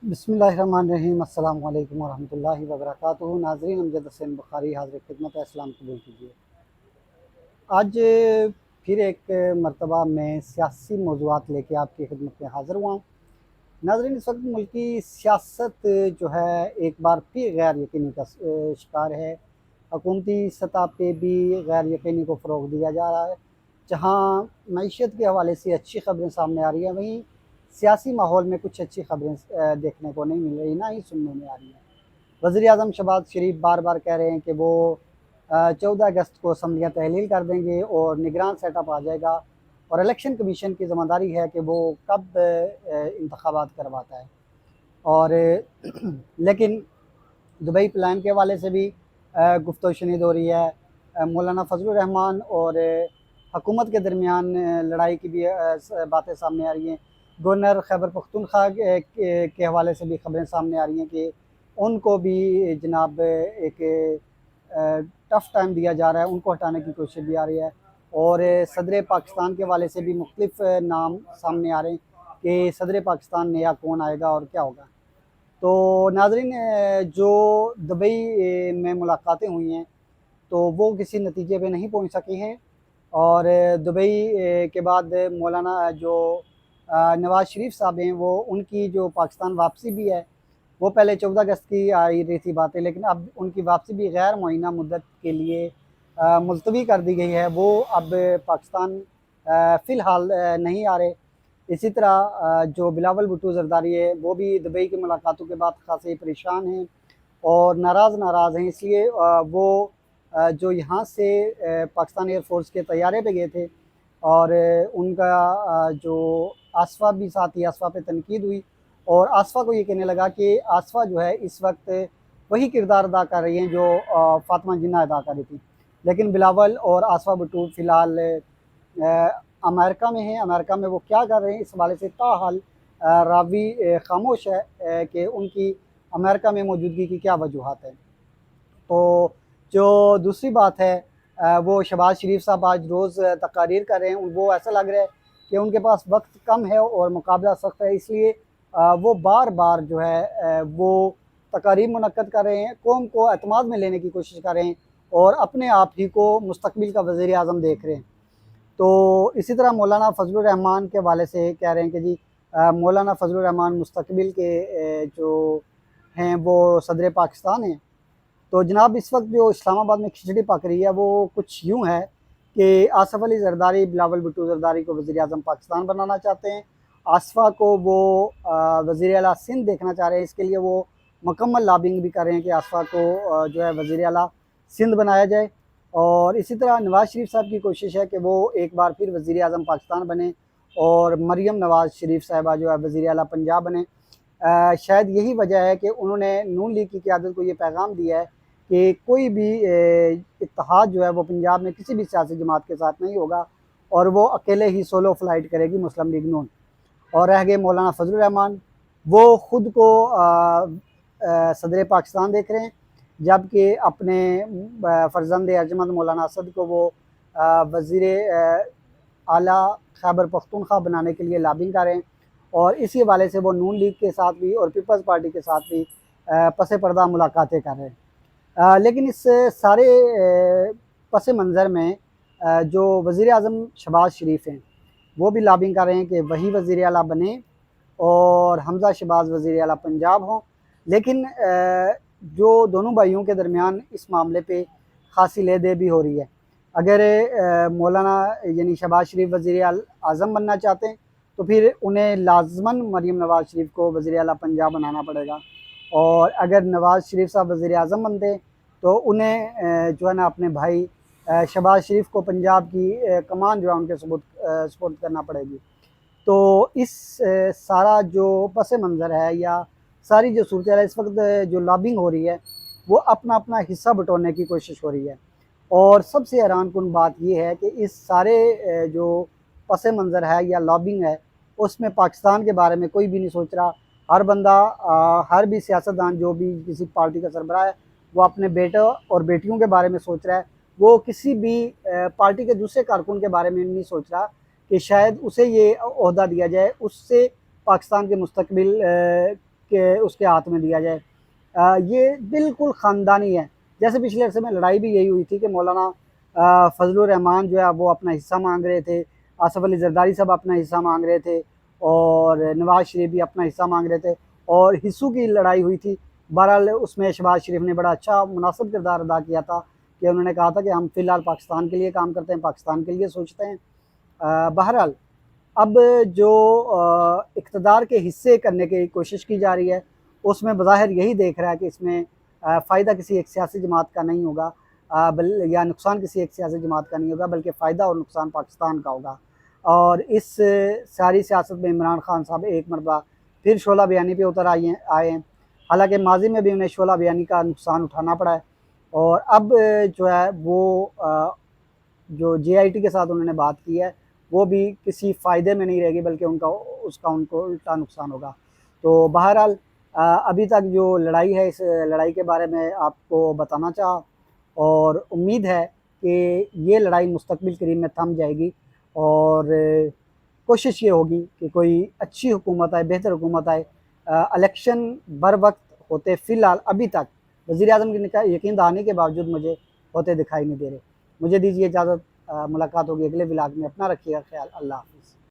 बिस्मिल्लाहिर्रहमानिर्रहीम अस्सलाम वालेकुम वरहमतुल्लाहि वबरकातुहू। नाज़रीन, अमजद हसैन बुखारी हाज़िर खिदमत है। इस्लाम कबूल कीजिए। आज फिर एक मरतबा मैं सियासी मौज़ूआत लेके आपकी खिदमत में हाज़िर हुआ हूँ। नाज़रीन, इस वक्त मुल्क की सियासत जो है एक बार फिर गैर यकीनी का शिकार है। हुकूमती सतह पे भी गैर यकीनी को फ़रोग़ दिया जा रहा है। जहाँ मईशत के हवाले से अच्छी ख़बरें सामने आ रही हैं, वहीं सियासी माहौल में कुछ अच्छी ख़बरें देखने को नहीं मिल रही, ना ही सुनने में आ रही हैं। वज़ीर-ए-आज़म शहबाज़ शरीफ बार-बार कह रहे हैं कि वो 14 अगस्त को असम्बलियाँ तहलील कर देंगे और निगरान सेटअप आ जाएगा और इलेक्शन कमीशन की ज़िम्मेदारी है कि वो कब इंतखाबात करवाता है। और लेकिन दुबई प्लान के हवाले से भी गुफ्तगू शुनिद हो रही है। मौलाना फजलुर रहमान और हुकूमत के दरमियान लड़ाई की भी बातें सामने आ रही हैं। गवर्नर खैबर पख्तूनख्वा के हवाले से भी खबरें सामने आ रही हैं कि उनको भी जनाब एक टफ़ टाइम दिया जा रहा है, उनको हटाने की कोशिश भी आ रही है। और सदर पाकिस्तान के हवाले से भी मुख्तलिफ़ नाम सामने आ रहे हैं कि सदर पाकिस्तान नया कौन आएगा और क्या होगा। तो नाज़रीन, जो दुबई में मुलाकातें हुई हैं, तो वो किसी नतीजे पे नहीं पहुंच सकी हैं। और दुबई के बाद मौलाना जो नवाज़ शरीफ साहब हैं, वो उनकी जो पाकिस्तान वापसी भी है, वो पहले 14 अगस्त की आ रही थी बातें, लेकिन अब उनकी वापसी भी गैर मुअय्यना मुद्दत के लिए मुलतवी कर दी गई है। वो अब पाकिस्तान फ़िलहाल नहीं आ रहे। इसी तरह जो बिलावल भुट्टो ज़रदारी है, वो भी दुबई की मुलाकातों के बाद खासे परेशान हैं और नाराज़ हैं। इसलिए वो जो यहाँ से पाकिस्तान एयर फ़ोर्स के तैयारे पे गए थे और उनका जो आसफ़ा भी साथ ही, आसफ़ा पे तनकीद हुई और आसफ़ा को ये कहने लगा कि आसफ़ा जो है इस वक्त वही किरदार अदा कर रही हैं जो फ़ातिमा जिन्ना अदा कर रही थी। लेकिन बिलावल और आसफ़ा भुट्टो फ़िलहाल अमेरिका में हैं। अमेरिका में वो क्या कर रहे हैं, इस हवाले से ताहाल रावी ख़ामोश है कि उनकी अमेरिका में मौजूदगी की क्या वजूहात हैं। तो जो दूसरी बात है, वो शहबाज़ शरीफ साहब आज रोज़ तकारीर कर रहे हैं। वो ऐसा लग रहा है कि उनके पास वक्त कम है और मुकाबला सख्त है, इसलिए वो बार-बार जो है वो तकारीर मुनक्कद कर रहे हैं, कौम को एतमाद में लेने की कोशिश कर रहे हैं और अपने आप ही को मुस्तकबिल का वज़ीर-ए-आज़म देख रहे हैं। तो इसी तरह मौलाना फजलुर रहमान के हवाले से कह रहे हैं कि जी मौलाना फजलुर रहमान मुस्तकबिल के जो हैं वो सदर पाकिस्तान हैं। तो जनाब, इस वक्त जो इस्लामाबाद में खिचड़ी पक रही है, वो कुछ यूँ है कि आसफ़ अली ज़रदारी बिलावल भुट्टो ज़रदारी को वज़ीर-ए-आज़म पाकिस्तान बनाना चाहते हैं। आसफ़ा को वो वज़ीर आला सिंध देखना चाह रहे हैं। इसके लिए वो मुकम्मल लॉबिंग भी कर रहे हैं कि आसफ़ा को जो है वज़ीर आला सिंध बनाया जाए। और इसी तरह नवाज़ शरीफ साहब की कोशिश है कि वो एक बार फिर वज़ीर-ए-आज़म पाकिस्तान बने और मरियम नवाज़ शरीफ साहिबा जो है वज़ीर आला पंजाब बने। शायद यही वजह है कि उन्होंने नून लीग की क़यादत को ये पैगाम दिया है कि कोई भी इत्तेहाद जो है वो पंजाब में किसी भी सियासी जमात के साथ नहीं होगा और वो अकेले ही सोलो फ्लाइट करेगी मुस्लिम लीग नून। और रह गए मौलाना फजलुर रहमान, वो ख़ुद को सदर पाकिस्तान देख रहे हैं, जबकि अपने फ़र्ज़ंद अर्जमंद मौलाना असद को वो वज़ीर आला खैबर पख्तूनख्वा बनाने के लिए लॉबिंग कर रहे हैं। और इसी हवाले से वो नून लीग के साथ भी और पीपल्स पार्टी के साथ भी पस पर्दा मुलाकातें कर रहे हैं। लेकिन इस सारे पस मंज़र में जो वज़ीर-ए-आज़म शहबाज़ शरीफ हैं, वो भी लॉबिंग कर रहे हैं कि वही वज़ीर आला बने और हमज़ा शहबाज़ वज़ीर आला पंजाब हों। लेकिन जो दोनों भाइयों के दरमियान इस मामले पे ख़ासी ले-दे भी हो रही है। अगर मौलाना यानी शहबाज़ शरीफ वज़ीर आज़म बनना चाहते हैं, तो फिर उन्हें लाज़मन मरियम नवाज़ शरीफ को वज़ीर आला पंजाब बनाना पड़ेगा। और अगर नवाज़ शरीफ साहब वज़ीर आज़म बनते, तो उन्हें जो है ना अपने भाई शहबाज़ शरीफ को पंजाब की कमान जो है उनके सुपुर्द करना पड़ेगी। तो इस सारा जो पस मंज़र है या सारी जो सूरत है, इस वक्त जो लॉबिंग हो रही है, वो अपना-अपना हिस्सा बटोरने की कोशिश हो रही है। और सबसे हैरानकुन बात ये है कि इस सारे जो पस मंज़र है या लॉबिंग है, उसमें पाकिस्तान के बारे में कोई भी नहीं सोच रहा। हर बंदा हर भी सियासतदान जो भी किसी पार्टी का सरबराह है, वो अपने बेटों और बेटियों के बारे में सोच रहा है। वो किसी भी पार्टी के दूसरे कारकुन के बारे में नहीं सोच रहा कि शायद उसे ये ओहदा दिया जाए, उससे पाकिस्तान के मुस्तकबिल उसके हाथ में दिया जाए। ये बिल्कुल ख़ानदानी है। जैसे पिछले अरसे में लड़ाई भी यही हुई थी कि मौलाना फजलुर रहमान जो है वो अपना हिस्सा मांग रहे थे, आसफ़ अली ज़रदारी साहब अपना हिस्सा मांग रहे थे और नवाज़ शरीफ भी अपना हिस्सा मांग रहे थे और हिस्सों की लड़ाई हुई थी। बहरहाल उसमें शहबाज शरीफ ने बड़ा अच्छा मुनासिब किरदार अदा किया था कि उन्होंने कहा था कि हम फ़िलहाल पाकिस्तान के लिए काम करते हैं, पाकिस्तान के लिए सोचते हैं। बहरहाल अब जो इक़्तिदार के हिस्से करने की कोशिश की जा रही है, उसमें बज़ाहिर यही देख रहा है कि इसमें फ़ायदा किसी एक सियासी जमात का नहीं होगा, बल या नुकसान किसी एक सियासी जमात का नहीं होगा, बल्कि फ़ायदा और नुकसान पाकिस्तान का होगा। और इस सारी सियासत में इमरान खान साहब एक मरतबा फिर शोला बयानी पे उतर आए हैं। हालाँकि माज़ी में भी उन्हें शोला बयानी का नुकसान उठाना पड़ा है और अब जो है वो जो जेआईटी के साथ उन्होंने बात की है, वो भी किसी फ़ायदे में नहीं रहेगी बल्कि उनको उल्टा नुकसान होगा। तो बहरहाल अभी तक जो लड़ाई है, इस लड़ाई के बारे में आपको बताना चाहा और उम्मीद है कि ये लड़ाई मुस्तक़बिल करीब में थम जाएगी और कोशिश ये होगी कि कोई अच्छी हुकूमत आए, बेहतर हुकूमत आए। इलेक्शन बर-वक़्त होते फ़िलहाल अभी तक वज़ीर-ए-आज़म की यकीन दहानी के बावजूद मुझे होते दिखाई नहीं दे रहे। मुझे दीजिए इजाज़त, मुलाकात होगी अगले व्लॉग में। अपना रखिएगा ख़्याल। अल्लाह हाफ़िज़।